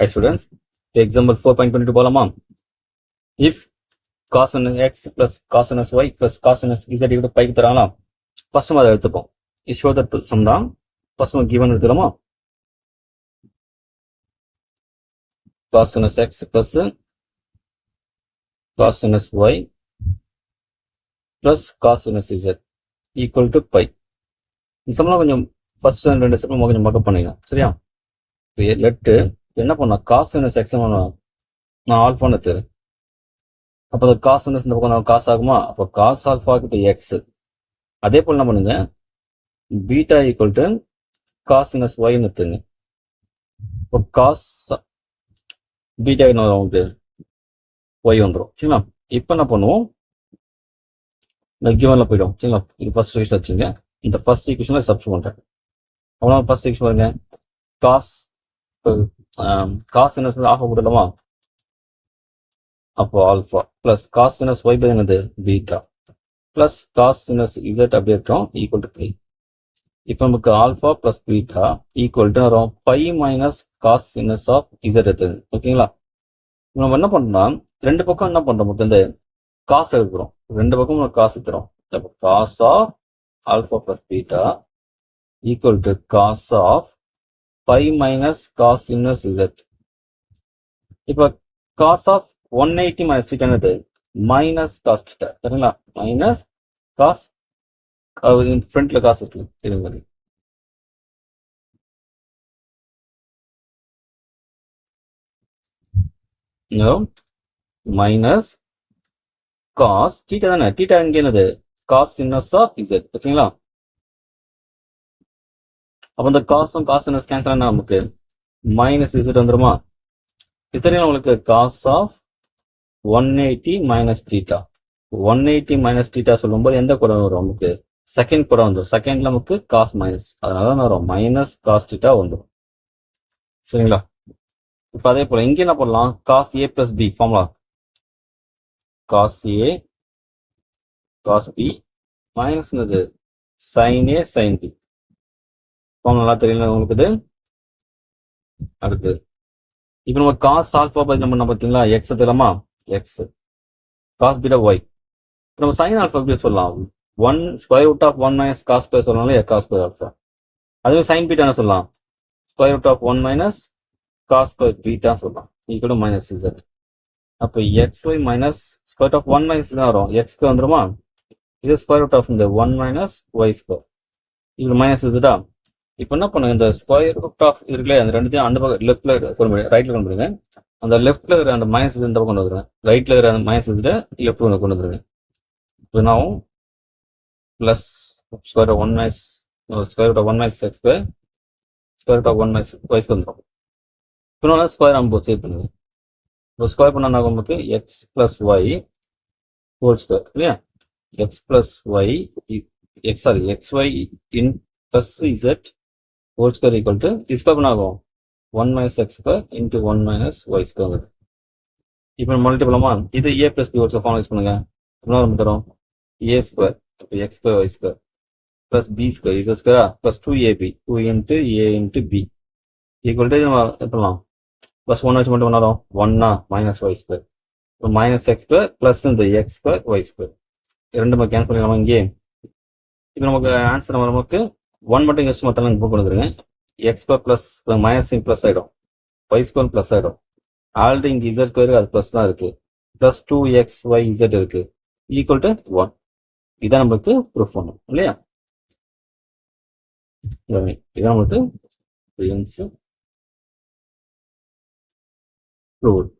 Hi students, example 4.22 போலாமா? If cos x plus cos y plus cos z equal to pi தராங்களா? First அதை எடுத்துப்போம். It show that sum தான். First given எடுத்துக்கலாமா? cos x plus cos y plus cos z equal to pi. இந்த சம்லாம் கொஞ்சம் first ரெண்டு step கொஞ்சம் mug up பண்ணிக்கலாம். சரியா? லெட் என்ன பண்ணா cos x நான் ஆல்ஃபான்னு எடுத்துக்கிறேன். அப்போ அந்த காஸ் இந்த பக்கம் காசு ஆகுமா? அப்போ காஸ் ஆல்ஃபா கிட்ட எக்ஸ். அதே போல் என்ன பண்ணுங்க, பீட்டா ஈக்குவல் டு காஸ் இனஸ் ஒய்னு எடுத்துங்க. இப்போ காஸ் பீட்டா என்ன வரும் உங்களுக்கு ஒய் வந்துடும். சரிங்களா? இப்போ என்ன பண்ணுவோம், இந்த கிவனில் போயிடும். சரிங்களா? இது ஃபர்ஸ்ட் ஈக்குவேஷன் வச்சுங்க. இந்த ஃபர்ஸ்ட் ஈக்குவேஷனில் சப்ஸ்டிட் பண்ணுறேன். அவ்வளோ ஃபர்ஸ்ட் ஈக்குவேஷன் பாருங்க, காஸ் இனஸ் ஆஃப் போட்டுடலாமா? அப்போ ஆல்ஃபா பிளஸ் காஸ் சினஸ் ஒய் பை என்னது beta plus cos sinners Z அப்படி இருக்கோம் ஈக்குவல் டு பை. இப்போ நமக்கு alpha plus beta equal to வரும் பை மைனஸ் காஸ் சினஸ் ஆஃப் இசட் எடுத்தது. ஓகேங்களா? நம்ம என்ன பண்ணோம்னா ரெண்டு பக்கம் என்ன பண்றோம், நமக்கு இந்த காசு எடுக்கிறோம். ரெண்டு பக்கம் நம்ம காசு எடுத்துறோம். அப்போ cos of alpha plus beta equal to cos of pi minus cos sinners z. இப்போ காஸ் ஆஃப் 180 minus theta என்னது மைனஸ் காஸ் theta. சரிங்களா? மைனஸ் காஸ் ஃப்ரண்ட்ல காசு இருக்கு தெரியுங்க. மைனஸ் காஸ் theta தானே, theta இங்க என்னது காஸ் சினஸ் ஆஃப் z. ஓகேங்களா? அப்ப இந்த காசும் காஸ் சினஸ் கேன்சல் ஆனா நமக்கு மைனஸ் z வந்துருமா? இது உங்களுக்கு cos of 180 minus theta. 180 minus theta சொல்லும்போது எந்த கூட வரும் நமக்கு செகண்ட் கூட வந்துடும். செகண்ட்ல நமக்கு காஸ் மைனஸ், அதனால தான் வரும் மைனஸ் காஸ் தீட்டா வந்துடும். சரிங்களா? இப்போ அதே போல இங்க என்ன பண்ணலாம், cos A plus B formula cos A cos B minus என்னது sine A sine B formula தெரியல உங்களுக்கு. இது அடுத்து இப்போ நம்ம காஸ் ஆல்ஃபா பத்தி நம்ம பார்த்தீங்களா எக்ஸ் தெரியலாமா, எக்ஸ் காஸ் பீட்டா ஒய். நம்ம சைன் ஆல்ஃபா எப்படி சொல்லலாம், 1 square root of 1 minus cos square சொல்லலாம் காஸ் ஸ்கொயர் ஆல்ஃபா. அதுவே சைன் பீட்டா என்ன சொல்லலாம், square root of 1 minus cos square beta சொல்லலாம் ஈக்குவல் டு மைனஸ் இசட். அப்போ X Y minus square of 1 minus தான் வரும், எக்ஸ்க்கு வந்துருமா? இது ஸ்கொயர் ரூட் ஆஃப் இந்த 1 மைனஸ் ஒய் ஸ்கொயர் இது மைனஸ் இசட்டா. இப்போ என்ன பண்ணுங்க, இந்த ஸ்கொயர் ரூட் ஆஃப் இருக்குல்ல அந்த ரெண்டுத்தையும் அந்த பக்கம் லெஃப்ட்ல கொண்டு போய் ரைட்ல கொண்டு போடுங்க. அந்த லெஃப்ட்ல இருக்கிற அந்த மைனஸ் இந்த பக்கம் கொண்டு வந்துருங்க, ரைட்ல இருக்கிற அந்த மைனஸ் இதில் லெஃப்ட் கொண்டு வந்துருங்க. இப்போ நான் plus square of 1 minus square root of 1 minus X square square root of 1 minus Y square வந்துடும். இப்போ ஸ்கொயர் நம்ம சேவ் பண்ணுங்க. இப்போ ஸ்கொயர் பண்ணா நமக்கு X plus Y whole square இல்லையா, X plus Y X sorry X Y in plus Z whole square equal to square பண்ண ஆகும் 1 minus X square into 1 minus Y square. இப்போ மல்டிபிளமா இது A plus B whole square form use பண்ணுங்க. நம்ம தரோம் A square இப்போ X square Y square plus B square Z ஸ்கொயரா plus 2ab 2 into A into B equal to நம்ம பண்ணலாம் பிளஸ் 1 வச்சு மட்டும் பண்ணாலும் 1 மைனஸ் ஒய் ஸ்கொயர் இப்போ மைனஸ் எக்ஸ் ஸ்கொயர் பிளஸ் இந்த எக்ஸ் ஸ்கொயர் ஒய் ஸ்கொயர் ரெண்டு நம்ம கேன்சல் பண்ணிடலாமா இங்கே. இப்போ நமக்கு ஆன்சர் நமக்கு 1 மட்டும் ஜஸ்ட் மொத்தம் புக் கொடுத்துருங்க. X square plus minus plus ஆகிடும், ஒய் ஸ்கொயர் பிளஸ் ஆகிடும். ஆல்ரெடி இங்கே இசட் ஸ்கொயர் அது பிளஸ் தான் இருக்கு, பிளஸ் 2xy z இருக்கு ஈக்குவல் டு 1. இதான் நம்மளுக்கு ப்ரூஃப் பண்ணும் இல்லையா, இதான் நம்மளுக்கு ப்ரூஃப்.